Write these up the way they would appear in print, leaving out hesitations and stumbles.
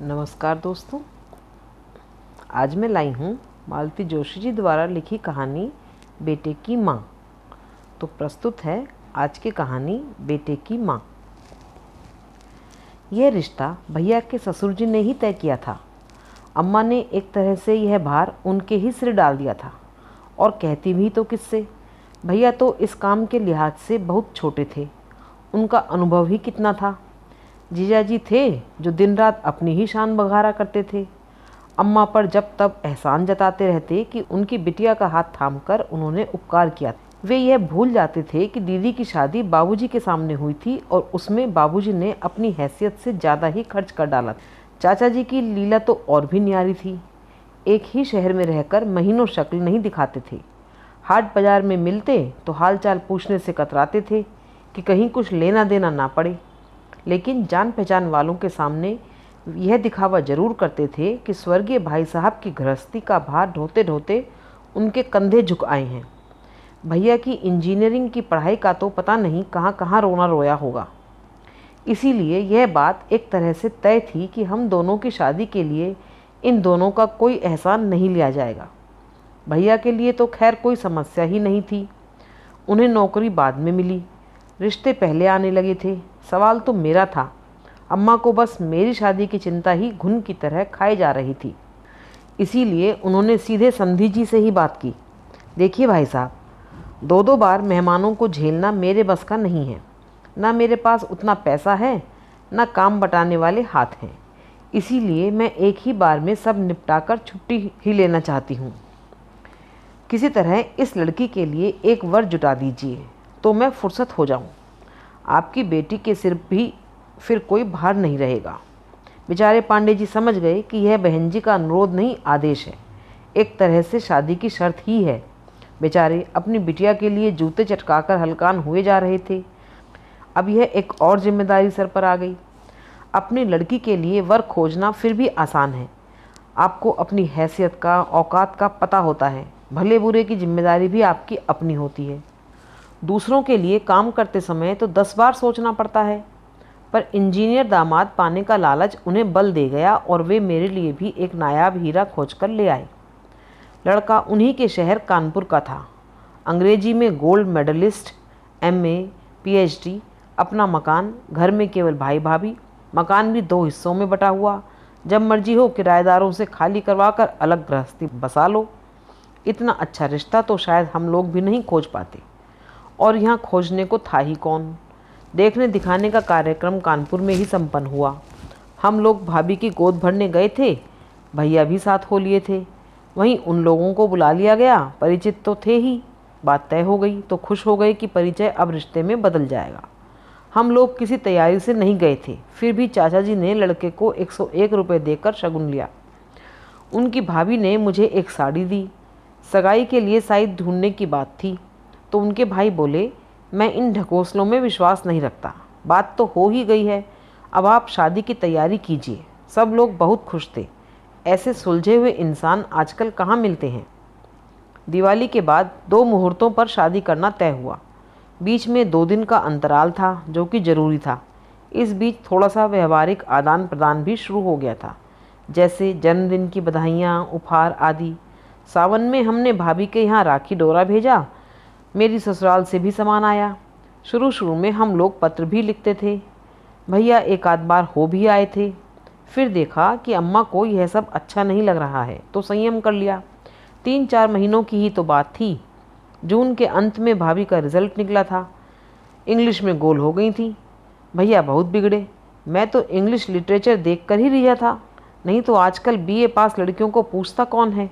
नमस्कार दोस्तों, आज मैं लाई हूँ मालती जोशी जी द्वारा लिखी कहानी बेटे की माँ। तो प्रस्तुत है आज की कहानी बेटे की माँ। यह रिश्ता भैया के ससुर जी ने ही तय किया था। अम्मा ने एक तरह से यह भार उनके ही सिर डाल दिया था, और कहती भी तो किससे। भैया तो इस काम के लिहाज से बहुत छोटे थे, उनका अनुभव ही कितना था। जीजाजी थे जो दिन रात अपनी ही शान बघारा करते थे। अम्मा पर जब तब एहसान जताते रहते कि उनकी बिटिया का हाथ थामकर उन्होंने उपकार किया। वे यह भूल जाते थे कि दीदी की शादी बाबूजी के सामने हुई थी और उसमें बाबूजी ने अपनी हैसियत से ज़्यादा ही खर्च कर डाला। चाचा जी की लीला तो और भी न्यारी थी। एक ही शहर में रहकर महीनों शक्ल नहीं दिखाते थे। हाट बाजार में मिलते तो हालचाल पूछने से कतराते थे कि कहीं कुछ लेना देना ना पड़े, लेकिन जान पहचान वालों के सामने यह दिखावा जरूर करते थे कि स्वर्गीय भाई साहब की गृहस्थी का भार ढोते ढोते उनके कंधे झुक आए हैं। भैया की इंजीनियरिंग की पढ़ाई का तो पता नहीं कहाँ कहाँ रोना रोया होगा। इसीलिए यह बात एक तरह से तय थी कि हम दोनों की शादी के लिए इन दोनों का कोई एहसान नहीं लिया जाएगा। भैया के लिए तो खैर कोई समस्या ही नहीं थी। उन्हें नौकरी बाद में मिली, रिश्ते पहले आने लगे थे। सवाल तो मेरा था। अम्मा को बस मेरी शादी की चिंता ही घुन की तरह खाई जा रही थी। इसीलिए उन्होंने सीधे समधी जी से ही बात की। देखिए भाई साहब, दो दो बार मेहमानों को झेलना मेरे बस का नहीं है। ना मेरे पास उतना पैसा है, ना काम बटाने वाले हाथ हैं। इसीलिए मैं एक ही बार में सब निपटाकर छुट्टी ही लेना चाहती हूँ। किसी तरह इस लड़की के लिए एक वर जुटा दीजिए तो मैं फुर्सत हो जाऊँ। आपकी बेटी के सिर भी फिर कोई भार नहीं रहेगा। बेचारे पांडे जी समझ गए कि यह बहन जी का अनुरोध नहीं, आदेश है। एक तरह से शादी की शर्त ही है। बेचारे अपनी बिटिया के लिए जूते चटकाकर हलकान हुए जा रहे थे। अब यह एक और जिम्मेदारी सर पर आ गई। अपनी लड़की के लिए वर खोजना फिर भी आसान है। आपको अपनी हैसियत का, औकात का पता होता है। भले बुरे की जिम्मेदारी भी आपकी अपनी होती है। दूसरों के लिए काम करते समय तो 10 बार सोचना पड़ता है। पर इंजीनियर दामाद पाने का लालच उन्हें बल दे गया और वे मेरे लिए भी एक नायाब हीरा खोजकर ले आए। लड़का उन्हीं के शहर कानपुर का था। अंग्रेजी में गोल्ड मेडलिस्ट, MA, PhD, अपना मकान, घर में केवल भाई भाभी। मकान भी 2 हिस्सों में बटा हुआ। जब मर्जी हो किराएदारों से खाली करवाकर अलग गृहस्थी बसा लो। इतना अच्छा रिश्ता तो शायद हम लोग भी नहीं खोज पाते, और यहाँ खोजने को था ही कौन। देखने दिखाने का कार्यक्रम कानपुर में ही संपन्न हुआ। हम लोग भाभी की गोद भरने गए थे, भैया भी साथ हो लिए थे। वहीं उन लोगों को बुला लिया गया, परिचित तो थे ही। बात तय हो गई तो खुश हो गए कि परिचय अब रिश्ते में बदल जाएगा। हम लोग किसी तैयारी से नहीं गए थे, फिर भी चाचा जी ने लड़के को 101 रुपये देकर शगुन लिया। उनकी भाभी ने मुझे एक साड़ी दी। सगाई के लिए साइज ढूंढने की बात थी तो उनके भाई बोले, मैं इन ढकोसलों में विश्वास नहीं रखता। बात तो हो ही गई है, अब आप शादी की तैयारी कीजिए। सब लोग बहुत खुश थे। ऐसे सुलझे हुए इंसान आजकल कहाँ मिलते हैं। दिवाली के बाद 2 मुहूर्तों पर शादी करना तय हुआ। बीच में 2 दिन का अंतराल था जो कि ज़रूरी था। इस बीच थोड़ा सा व्यवहारिक आदान प्रदान भी शुरू हो गया था, जैसे जन्मदिन की बधाइयाँ, उपहार आदि। सावन में हमने भाभी के यहाँ राखी डोरा भेजा। मेरी ससुराल से भी सामान आया। शुरू शुरू में हम लोग पत्र भी लिखते थे। भैया एक आध बार हो भी आए थे। फिर देखा कि अम्मा को यह सब अच्छा नहीं लग रहा है तो संयम कर लिया। 3-4 महीनों की ही तो बात थी। जून के अंत में भाभी का रिजल्ट निकला था। इंग्लिश में गोल हो गई थी। भैया बहुत बिगड़े। मैं तो इंग्लिश लिटरेचर देख कर ही रिहा था, नहीं तो आजकल BA पास लड़कियों को पूछता कौन है।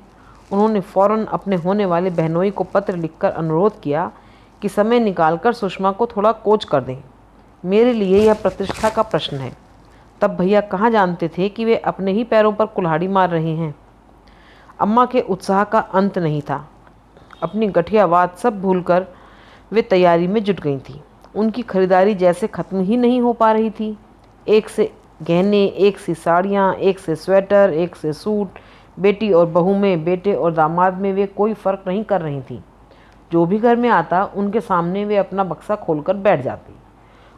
उन्होंने फ़ौरन अपने होने वाले बहनोई को पत्र लिखकर अनुरोध किया कि समय निकालकर सुषमा को थोड़ा कोच कर दें। मेरे लिए यह प्रतिष्ठा का प्रश्न है। तब भैया कहाँ जानते थे कि वे अपने ही पैरों पर कुल्हाड़ी मार रहे हैं। अम्मा के उत्साह का अंत नहीं था। अपनी गठियावाद सब भूलकर वे तैयारी में जुट गई थीं। उनकी खरीदारी जैसे ख़त्म ही नहीं हो पा रही थी। एक से गहने, एक से साड़ियाँ, एक से स्वेटर, एक से सूट। बेटी और बहू में, बेटे और दामाद में वे कोई फ़र्क नहीं कर रही थी। जो भी घर में आता उनके सामने वे अपना बक्सा खोलकर बैठ जाती।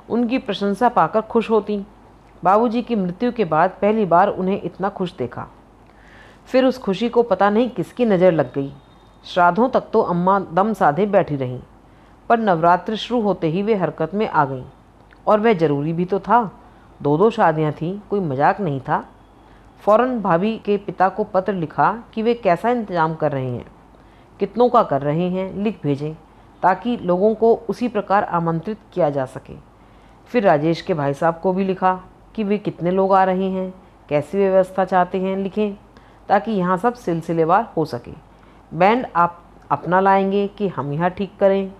उनकी प्रशंसा पाकर खुश होती। बाबूजी की मृत्यु के बाद पहली बार उन्हें इतना खुश देखा। फिर उस खुशी को पता नहीं किसकी नज़र लग गई। श्राद्धों तक तो अम्मा दम साधे बैठी रहीं, पर नवरात्र शुरू होते ही वे हरकत में आ गईं। और वह ज़रूरी भी तो था, दो दो शादियाँ थीं, कोई मजाक नहीं था। फ़ौरन भाभी के पिता को पत्र लिखा कि वे कैसा इंतज़ाम कर रहे हैं, कितनों का कर रहे हैं, लिख भेजें ताकि लोगों को उसी प्रकार आमंत्रित किया जा सके। फिर राजेश के भाई साहब को भी लिखा कि वे कितने लोग आ रहे हैं, कैसी व्यवस्था चाहते हैं, लिखें ताकि यहाँ सब सिलसिलेवार हो सके। बैंड आप अपना लाएंगे कि हम यहाँ ठीक करें?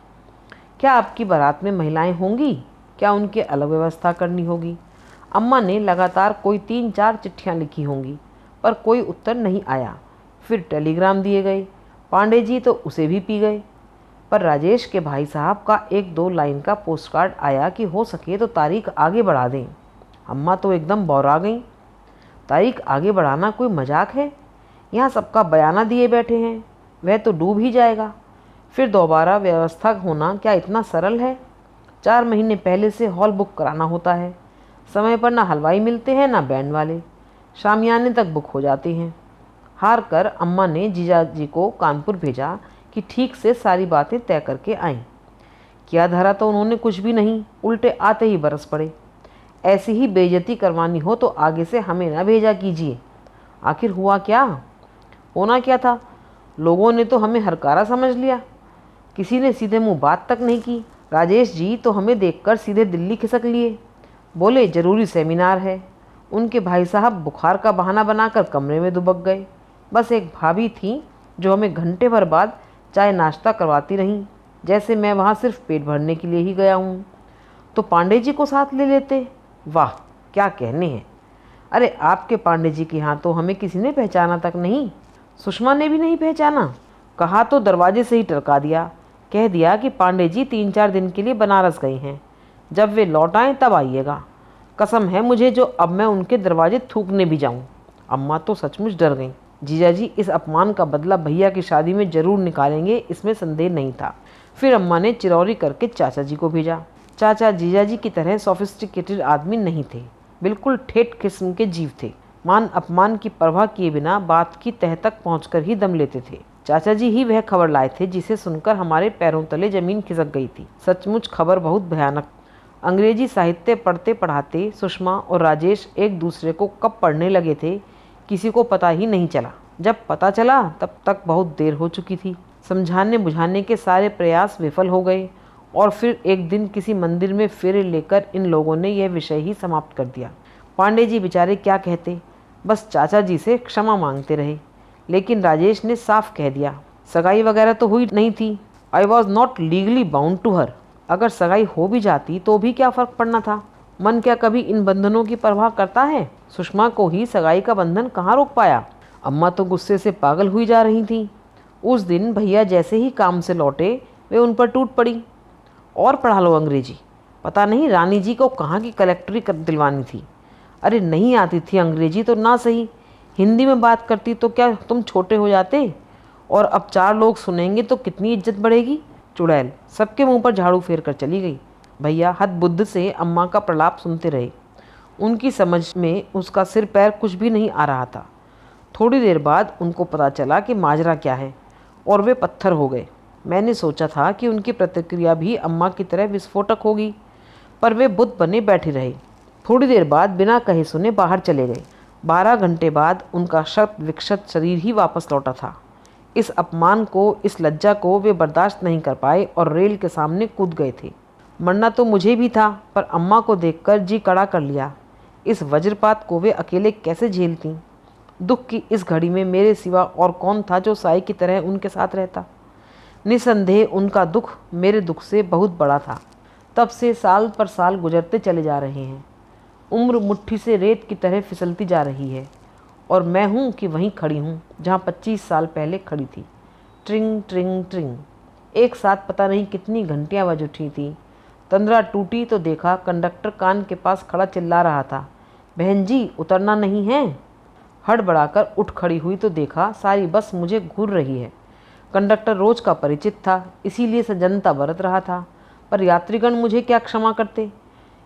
क्या आपकी बारात में महिलाएं होंगी? क्या उनकी अलग व्यवस्था करनी होगी? अम्मा ने लगातार कोई 3-4 चिट्ठियाँ लिखी होंगी, पर कोई उत्तर नहीं आया। फिर टेलीग्राम दिए गए, पांडे जी तो उसे भी पी गए। पर राजेश के भाई साहब का 1-2 लाइन का पोस्टकार्ड आया कि हो सके तो तारीख आगे बढ़ा दें। अम्मा तो एकदम बौरा गईं। तारीख आगे बढ़ाना कोई मजाक है? यहाँ सबका बयाना दिए बैठे हैं, वह तो डूब ही जाएगा। फिर दोबारा व्यवस्था होना क्या इतना सरल है? 4 महीने पहले से हॉल बुक कराना होता है। समय पर ना हलवाई मिलते हैं ना बैंड वाले, शामियाने तक बुक हो जाते हैं। हार कर अम्मा ने जीजा जी को कानपुर भेजा कि ठीक से सारी बातें तय करके आएं। किया धरा तो उन्होंने कुछ भी नहीं, उल्टे आते ही बरस पड़े। ऐसी ही बेइज्जती करवानी हो तो आगे से हमें न भेजा कीजिए। आखिर हुआ क्या? होना क्या था? लोगों ने तो हमें हरकारा समझ लिया। किसी ने सीधे मुंह बात तक नहीं की। राजेश जी तो हमें देखकर सीधे दिल्ली खिसक लिए। बोले ज़रूरी सेमिनार है। उनके भाई साहब बुखार का बहाना बनाकर कमरे में दुबक गए। बस एक भाभी थी जो हमें घंटे भर बाद चाय नाश्ता करवाती रहीं, जैसे मैं वहाँ सिर्फ पेट भरने के लिए ही गया हूँ। तो पांडे जी को साथ ले लेते। वाह क्या कहने हैं। अरे आपके पांडे जी के यहाँ तो हमें किसी ने पहचाना तक नहीं। सुषमा ने भी नहीं पहचाना। कहा तो दरवाजे से ही टरका दिया। कह दिया कि पांडे जी 3-4 दिन के लिए बनारस गए हैं, जब वे लौट आएँ तब आइएगा। कसम है मुझे जो अब मैं उनके दरवाजे थूकने भी जाऊँ। अम्मा तो सचमुच डर गईं। जीजा जी इस अपमान का बदला भैया की शादी में ज़रूर निकालेंगे, इसमें संदेह नहीं था। फिर अम्मा ने चिरौरी करके चाचा जी को भेजा। चाचा जीजा जी की तरह सोफिस्टिकेटेड आदमी नहीं थे, बिल्कुल ठेठ किस्म के जीव थे। मान अपमान की परवाह किए बिना बात की तह तक पहुंचकर ही दम लेते थे। चाचा जी ही वह खबर लाए थे जिसे सुनकर हमारे पैरों तले जमीन खिसक गई थी। सचमुच खबर बहुत भयानक। अंग्रेजी साहित्य पढ़ते पढ़ाते सुषमा और राजेश एक दूसरे को कब पढ़ने लगे थे किसी को पता ही नहीं चला। जब पता चला तब तक बहुत देर हो चुकी थी। समझाने बुझाने के सारे प्रयास विफल हो गए और फिर एक दिन किसी मंदिर में फेरे लेकर इन लोगों ने यह विषय ही समाप्त कर दिया। पांडे जी बेचारे क्या कहते, बस चाचा जी से क्षमा मांगते रहे। लेकिन राजेश ने साफ कह दिया, सगाई वगैरह तो हुई नहीं थी। I was not legally bound to her. अगर सगाई हो भी जाती तो भी क्या फ़र्क पड़ना था? मन क्या कभी इन बंधनों की परवाह करता है? सुषमा को ही सगाई का बंधन कहाँ रोक पाया। अम्मा तो गुस्से से पागल हुई जा रही थीं। उस दिन भैया जैसे ही काम से लौटे वे उन पर टूट पड़ी। और पढ़ा लो अंग्रेजी। पता नहीं रानी जी को कहाँ की कलेक्टरी दिलवानी थी। अरे नहीं आती थी अंग्रेजी तो ना सही, हिंदी में बात करती तो क्या तुम छोटे हो जाते? और अब 4 लोग सुनेंगे तो कितनी इज्जत बढ़ेगी। चुड़ैल सबके मुंह पर झाड़ू फेर कर चली गई। भैया हद बुद्ध से अम्मा का प्रलाप सुनते रहे। उनकी समझ में उसका सिर पैर कुछ भी नहीं आ रहा था। थोड़ी देर बाद उनको पता चला कि माजरा क्या है और वे पत्थर हो गए। मैंने सोचा था कि उनकी प्रतिक्रिया भी अम्मा की तरह विस्फोटक होगी, पर वे बुद्ध बने बैठे रहे। थोड़ी देर बाद बिना कहे सुने बाहर चले गए। 12 घंटे बाद उनका शत विक्षत शरीर ही वापस लौटा था। इस अपमान को, इस लज्जा को वे बर्दाश्त नहीं कर पाए और रेल के सामने कूद गए थे। मरना तो मुझे भी था, पर अम्मा को देखकर जी कड़ा कर लिया। इस वज्रपात को वे अकेले कैसे झेलती? दुख की इस घड़ी में मेरे सिवा और कौन था जो साई की तरह उनके साथ रहता? निसंदेह उनका दुख मेरे दुख से बहुत बड़ा था। तब से साल पर साल गुजरते चले जा रहे हैं। उम्र मुट्ठी से रेत की तरह फिसलती जा रही है और मैं हूँ कि वहीं खड़ी हूँ जहाँ 25 साल पहले खड़ी थी। ट्रिंग ट्रिंग ट्रिंग एक साथ पता नहीं कितनी घंटियाँ बज उठी थी। तंद्रा टूटी तो देखा कंडक्टर कान के पास खड़ा चिल्ला रहा था, बहन जी उतरना नहीं है। हड़बड़ाकर उठ खड़ी हुई तो देखा सारी बस मुझे घूर रही है। कंडक्टर रोज का परिचित था, इसीलिए सजनता बरत रहा था, पर यात्रीगण मुझे क्या क्षमा करते।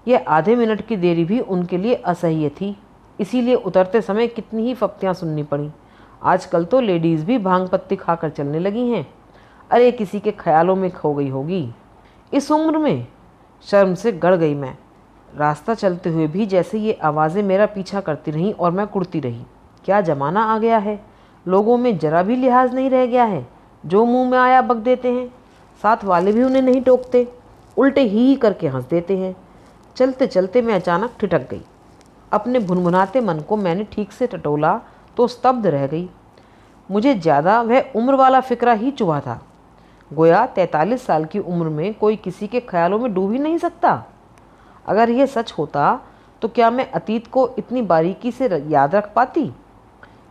यह आधे मिनट की देरी भी उनके लिए असह्य थी, इसीलिए उतरते समय कितनी ही फप्तियाँ सुननी पड़ी। आजकल तो लेडीज़ भी भांग पत्ती खाकर चलने लगी हैं। अरे किसी के ख्यालों में खो गई होगी इस उम्र में। शर्म से गड़ गई मैं। रास्ता चलते हुए भी जैसे ये आवाज़ें मेरा पीछा करती रहीं और मैं कुड़ती रही। क्या ज़माना आ गया है, लोगों में ज़रा भी लिहाज नहीं रह गया है। जो मुंह में आया बक देते हैं, साथ वाले भी उन्हें नहीं टोकते, उल्टे ही करके हंस देते हैं। चलते चलते मैं अचानक ठिठक गई। अपने भुनभुनाते मन को मैंने ठीक से टटोला तो स्तब्ध रह गई। मुझे ज़्यादा वह उम्र वाला फिक्रा ही चुभा था। गोया 43 साल की उम्र में कोई किसी के ख्यालों में डूब ही नहीं सकता। अगर यह सच होता तो क्या मैं अतीत को इतनी बारीकी से याद रख पाती?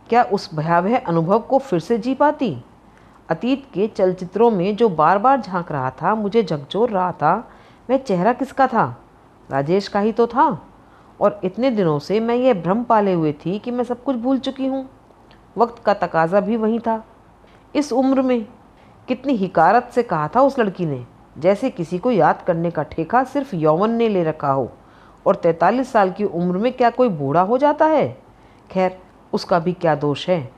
क्या उस भयावह अनुभव को फिर से जी पाती? अतीत के चलचित्रों में जो बार बार झांक रहा था, मुझे झकझोर रहा था, वह चेहरा किसका था? राजेश का ही तो था। और इतने दिनों से मैं यह भ्रम पाले हुए थी कि मैं सब कुछ भूल चुकी हूँ। वक्त का तकाजा भी वही था। इस उम्र में कितनी हिकारत से कहा था उस लड़की ने, जैसे किसी को याद करने का ठेका सिर्फ यौवन ने ले रखा हो। और 43 साल की उम्र में क्या कोई बूढ़ा हो जाता है? खैर, उसका भी क्या दोष है।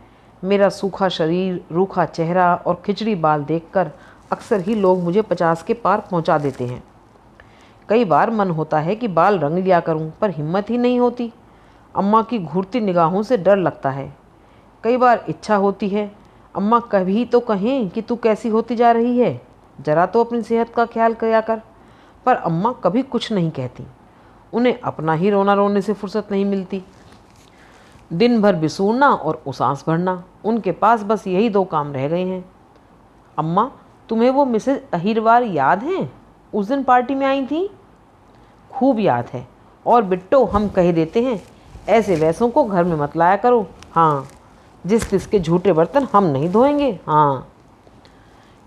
मेरा सूखा शरीर, रूखा चेहरा और खिचड़ी बाल देखकर अक्सर ही लोग मुझे 50 के पार पहुंचा देते हैं। कई बार मन होता है कि बाल रंग लिया करूं, पर हिम्मत ही नहीं होती। अम्मा की घूरती निगाहों से डर लगता है। कई बार इच्छा होती है अम्मा कभी तो कहें कि तू कैसी होती जा रही है, ज़रा तो अपनी सेहत का ख्याल किया कर। पर अम्मा कभी कुछ नहीं कहती। उन्हें अपना ही रोना रोने से फुर्सत नहीं मिलती। दिन भर बिसूरना और उसास भरना, उनके पास बस यही 2 काम रह गए हैं। अम्मा, तुम्हें वो मिसेज अहिरवार याद हैं? उस दिन पार्टी में आई थी। खूब याद है। और बिट्टो, हम कह देते हैं ऐसे वैसों को घर में मत लाया करो। हाँ, जिस तिस झूठे बर्तन हम नहीं धोएंगे। हाँ,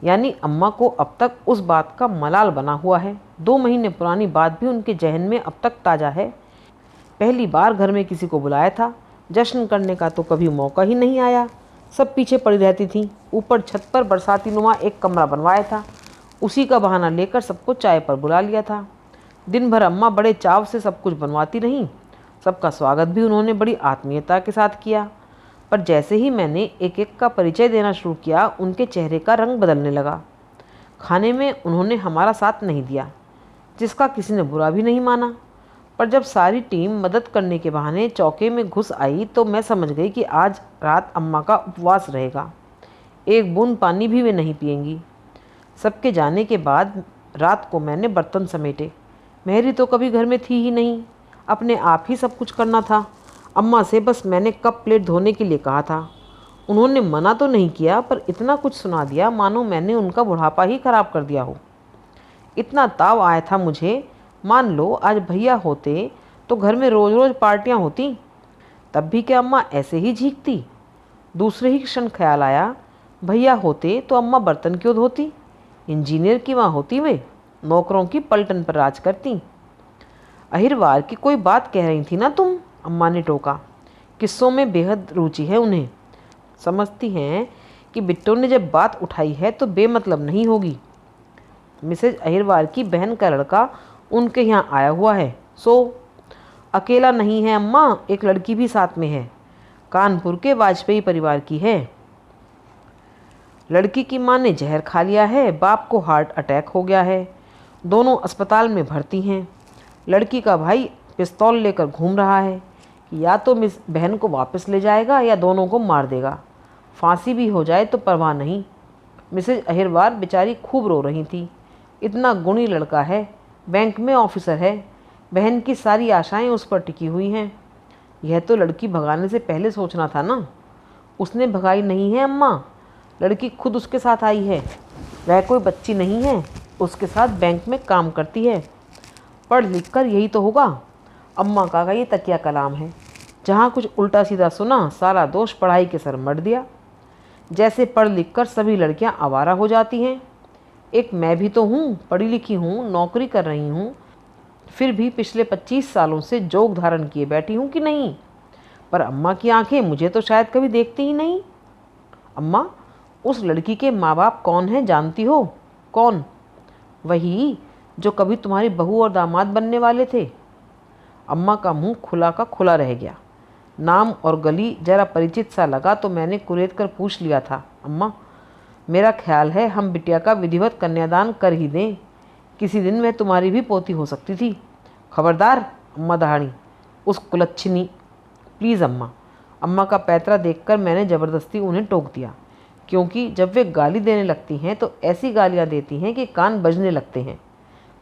यानी अम्मा को अब तक उस बात का मलाल बना हुआ है। 2 महीने पुरानी बात भी उनके जहन में अब तक ताज़ा है। पहली बार घर में किसी को बुलाया था, जश्न करने का तो कभी मौका ही नहीं आया। सब पीछे पड़ी रहती थीं। ऊपर छत पर बरसाती नुमा एक कमरा बनवाया था, उसी का बहाना लेकर सबको चाय पर बुला लिया था। दिन भर अम्मा बड़े चाव से सब कुछ बनवाती रहीं। सबका स्वागत भी उन्होंने बड़ी आत्मीयता के साथ किया। पर जैसे ही मैंने एक एक का परिचय देना शुरू किया, उनके चेहरे का रंग बदलने लगा। खाने में उन्होंने हमारा साथ नहीं दिया, जिसका किसी ने बुरा भी नहीं माना। पर जब सारी टीम मदद करने के बहाने चौके में घुस आई तो मैं समझ गई कि आज रात अम्मा का उपवास रहेगा। एक बूंद पानी भी वे नहीं पिएंगी। सबके जाने के बाद रात को मैंने बर्तन समेटे। मेहरी तो कभी घर में थी ही नहीं, अपने आप ही सब कुछ करना था। अम्मा से बस मैंने कप प्लेट धोने के लिए कहा था। उन्होंने मना तो नहीं किया, पर इतना कुछ सुना दिया मानो मैंने उनका बुढ़ापा ही खराब कर दिया हो। इतना ताव आया था मुझे, मान लो आज भैया होते तो घर में रोज़ रोज़ पार्टियां होती, तब भी क्या अम्मा ऐसे ही झींकती? दूसरे ही क्षण ख्याल आया, भैया होते तो अम्मा बर्तन क्यों धोती? इंजीनियर की माँ होती वे, नौकरों की पलटन पर राज करती। अहिरवार की कोई बात कह रही थी ना तुम? अम्मा ने टोका। किस्सों में बेहद रुचि है उन्हें। समझती हैं कि बिट्टो ने जब बात उठाई है तो बेमतलब नहीं होगी। मिसेज अहिरवार की बहन का लड़का उनके यहाँ आया हुआ है। सो अकेला नहीं है अम्मा, एक लड़की भी साथ में है। कानपुर के वाजपेयी परिवार की है। लड़की की माँ ने जहर खा लिया है, बाप को हार्ट अटैक हो गया है। दोनों अस्पताल में भर्ती हैं। लड़की का भाई पिस्तौल लेकर घूम रहा है, या तो मिस बहन को वापस ले जाएगा या दोनों को मार देगा। फांसी भी हो जाए तो परवाह नहीं। मिसेज अहिरवार बेचारी खूब रो रही थी। इतना गुणी लड़का है, बैंक में ऑफिसर है, बहन की सारी आशाएं उस पर टिकी हुई हैं। यह तो लड़की भगाने से पहले सोचना था ना। उसने भगाई नहीं है अम्मा, लड़की खुद उसके साथ आई है। वह कोई बच्ची नहीं है, उसके साथ बैंक में काम करती है। पढ़ लिख कर यही तो होगा। अम्मा का ये तकिया कलाम है। जहाँ कुछ उल्टा सीधा सुना, सारा दोष पढ़ाई के सर मढ़ दिया। जैसे पढ़ लिख कर सभी लड़कियाँ आवारा हो जाती हैं। एक मैं भी तो हूँ, पढ़ी लिखी हूँ, नौकरी कर रही हूँ, फिर भी पिछले 25 सालों से जोग धारण किए बैठी हूँ कि नहीं? पर अम्मा की आंखें मुझे तो शायद कभी देखती ही नहीं। अम्मा, उस लड़की के माँ बाप कौन हैं जानती हो? कौन? वही जो कभी तुम्हारी बहू और दामाद बनने वाले थे। अम्मा का मुंह खुला का खुला रह गया। नाम और गली जरा परिचित सा लगा तो मैंने कुरेद कर पूछ लिया था, अम्मा मेरा ख्याल है हम बिटिया का विधिवत कन्यादान कर ही दें, किसी दिन वह तुम्हारी भी पोती हो सकती थी। खबरदार, अम्मा दहाड़ी, उस कुलच्छनी। प्लीज़ अम्मा। अम्मा का पैतरा देखकर मैंने ज़बरदस्ती उन्हें टोक दिया, क्योंकि जब वे गाली देने लगती हैं तो ऐसी गालियाँ देती हैं कि कान बजने लगते हैं।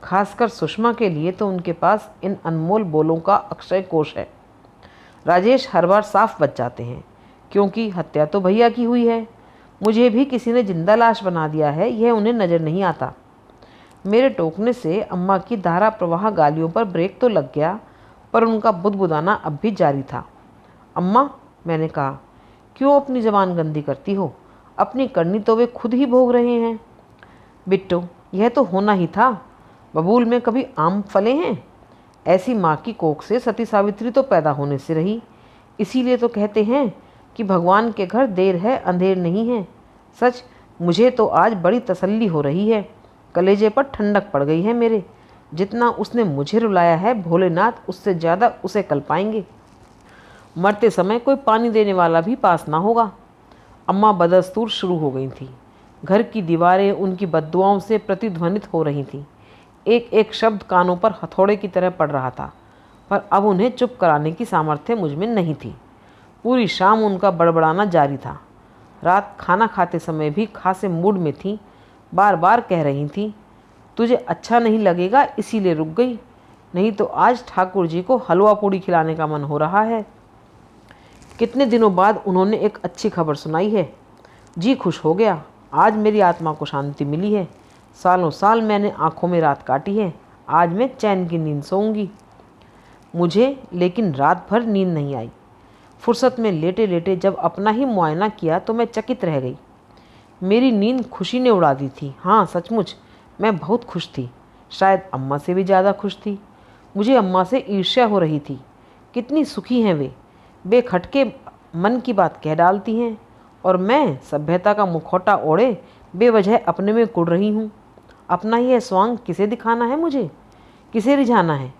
खासकर सुषमा के लिए तो उनके पास इन अनमोल बोलों का अक्षय कोश है। राजेश हर बार साफ बच जाते हैं, क्योंकि हत्या तो भैया की हुई है। मुझे भी किसी ने जिंदा लाश बना दिया है, यह उन्हें नज़र नहीं आता। मेरे टोकने से अम्मा की धारा प्रवाह गालियों पर ब्रेक तो लग गया, पर उनका बुदबुदाना अब भी जारी था। अम्मा, मैंने कहा, क्यों अपनी ज़बान गंदी करती हो? अपनी करनी तो वे खुद ही भोग रहे हैं। बिट्टो, यह तो होना ही था। बबूल में कभी आम फले हैं? ऐसी माँ की कोख से सती सावित्री तो पैदा होने से रही। इसीलिए तो कहते हैं कि भगवान के घर देर है अंधेर नहीं है। सच, मुझे तो आज बड़ी तसल्ली हो रही है। कलेजे पर ठंडक पड़ गई है मेरे। जितना उसने मुझे रुलाया है, भोलेनाथ उससे ज़्यादा उसे कल पाएंगे। मरते समय कोई पानी देने वाला भी पास ना होगा। अम्मा बदस्तूर शुरू हो गई थी। घर की दीवारें उनकी बद्दुआओं से प्रतिध्वनित हो रही थीं। एक एक शब्द कानों पर हथौड़े की तरह पड़ रहा था, पर अब उन्हें चुप कराने की सामर्थ्य मुझ में नहीं थी। पूरी शाम उनका बड़बड़ाना जारी था। रात खाना खाते समय भी खासे मूड में थी। बार बार कह रही थी, तुझे अच्छा नहीं लगेगा इसीलिए रुक गई, नहीं तो आज ठाकुर जी को हलवा पूड़ी खिलाने का मन हो रहा है। कितने दिनों बाद उन्होंने एक अच्छी खबर सुनाई है। जी खुश हो गया। आज मेरी आत्मा को शांति मिली है। सालों साल मैंने आंखों में रात काटी है, आज मैं चैन की नींद सोऊंगी। मुझे लेकिन रात भर नींद नहीं आई। फुर्सत में लेटे लेटे जब अपना ही मुआयना किया तो मैं चकित रह गई। मेरी नींद खुशी ने उड़ा दी थी। हाँ, सचमुच मैं बहुत खुश थी, शायद अम्मा से भी ज़्यादा खुश थी। मुझे अम्मा से ईर्ष्या हो रही थी। कितनी सुखी हैं वे, बेखटके मन की बात कह डालती हैं, और मैं सभ्यता का मुखौटा ओढ़े बेवजह अपने में कुड़ रही हूँ। अपना ही स्वांग किसे दिखाना है मुझे, किसे रिझाना है?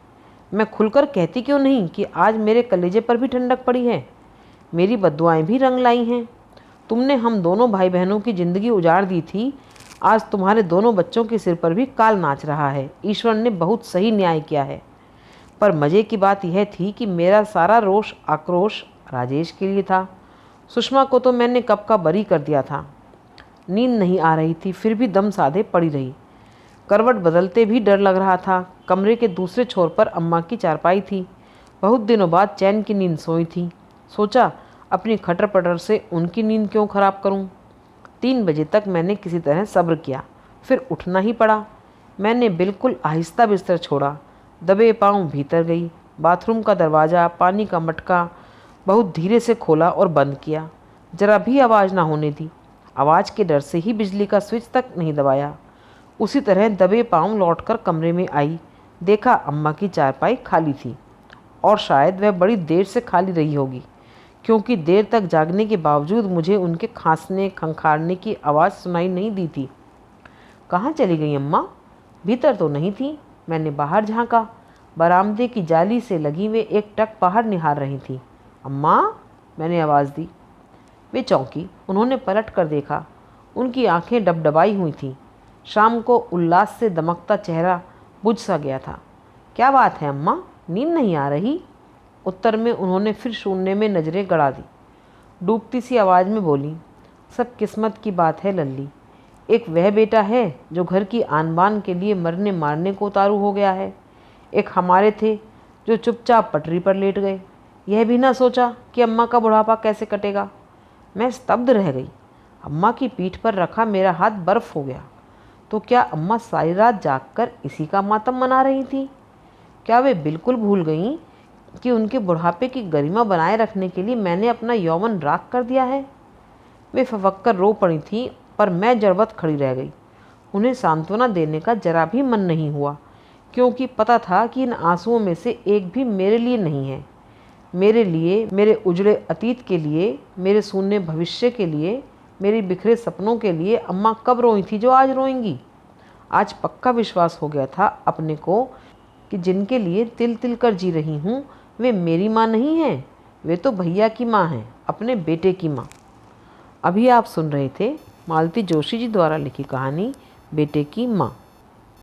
मैं खुलकर कहती क्यों नहीं कि आज मेरे कलेजे पर भी ठंडक पड़ी है, मेरी बद्दुआएं भी रंग लाई हैं। तुमने हम दोनों भाई बहनों की ज़िंदगी उजाड़ दी थी, आज तुम्हारे दोनों बच्चों के सिर पर भी काल नाच रहा है। ईश्वर ने बहुत सही न्याय किया है। पर मज़े की बात यह थी कि मेरा सारा रोष आक्रोश राजेश के लिए था। सुषमा को तो मैंने कब का बरी कर दिया था। नींद नहीं आ रही थी, फिर भी दम साधे पड़ी रही। करवट बदलते भी डर लग रहा था। कमरे के दूसरे छोर पर अम्मा की चारपाई थी। बहुत दिनों बाद चैन की नींद सोई थी। सोचा, अपनी खटर पटर से उनकी नींद क्यों खराब करूं। 3 बजे तक मैंने किसी तरह सब्र किया, फिर उठना ही पड़ा। मैंने बिल्कुल आहिस्ता बिस्तर छोड़ा, दबे पांव भीतर गई। बाथरूम का दरवाज़ा, पानी का मटका बहुत धीरे से खोला और बंद किया। जरा भी आवाज़ ना होने दी। आवाज़ के डर से ही बिजली का स्विच तक नहीं दबाया। उसी तरह दबे पांव लौटकर कमरे में आई। देखा अम्मा की चारपाई खाली थी, और शायद वह बड़ी देर से खाली रही होगी, क्योंकि देर तक जागने के बावजूद मुझे उनके खांसने खंखारने की आवाज़ सुनाई नहीं दी थी। कहाँ चली गई अम्मा? भीतर तो नहीं थी। मैंने बाहर झांका। बरामदे की जाली से लगी वे एक टक बाहर निहार रही थी। अम्मा, मैंने आवाज़ दी। वे चौंकी। उन्होंने पलट कर देखा। उनकी आंखें डबडबाई हुई थीं। शाम को उल्लास से दमकता चेहरा बुझ सा गया था। क्या बात है अम्मा, नींद नहीं आ रही? उत्तर में उन्होंने फिर शून्य में नज़रें गड़ा दी। डूबती सी आवाज़ में बोली, सब किस्मत की बात है लल्ली। एक वह बेटा है जो घर की आन बान के लिए मरने मारने को उतारू हो गया है। एक हमारे थे जो चुपचाप पटरी पर लेट गए। यह भी ना सोचा कि अम्मा का बुढ़ापा कैसे कटेगा। मैं स्तब्ध रह गई। अम्मा की पीठ पर रखा मेरा हाथ बर्फ हो गया। तो क्या अम्मा सारी रात जागकर इसी का मातम मना रही थी? क्या वे बिल्कुल भूल गईं कि उनके बुढ़ापे की गरिमा बनाए रखने के लिए मैंने अपना यौवन राख कर दिया है? वे फवक्कर रो पड़ी थीं, पर मैं जड़वत खड़ी रह गई। उन्हें सांत्वना देने का जरा भी मन नहीं हुआ, क्योंकि पता था कि इन आंसुओं में से एक भी मेरे लिए नहीं है। मेरे लिए, मेरे उजड़े अतीत के लिए, मेरे शून्य भविष्य के लिए, मेरे बिखरे सपनों के लिए अम्मा कब रोई थी जो आज रोएंगी। आज पक्का विश्वास हो गया था अपने को कि जिनके लिए तिल तिल कर जी रही हूँ वे मेरी माँ नहीं हैं, वे तो भैया की माँ हैं, अपने बेटे की माँ। अभी आप सुन रहे थे मालती जोशी जी द्वारा लिखी कहानी बेटे की माँ।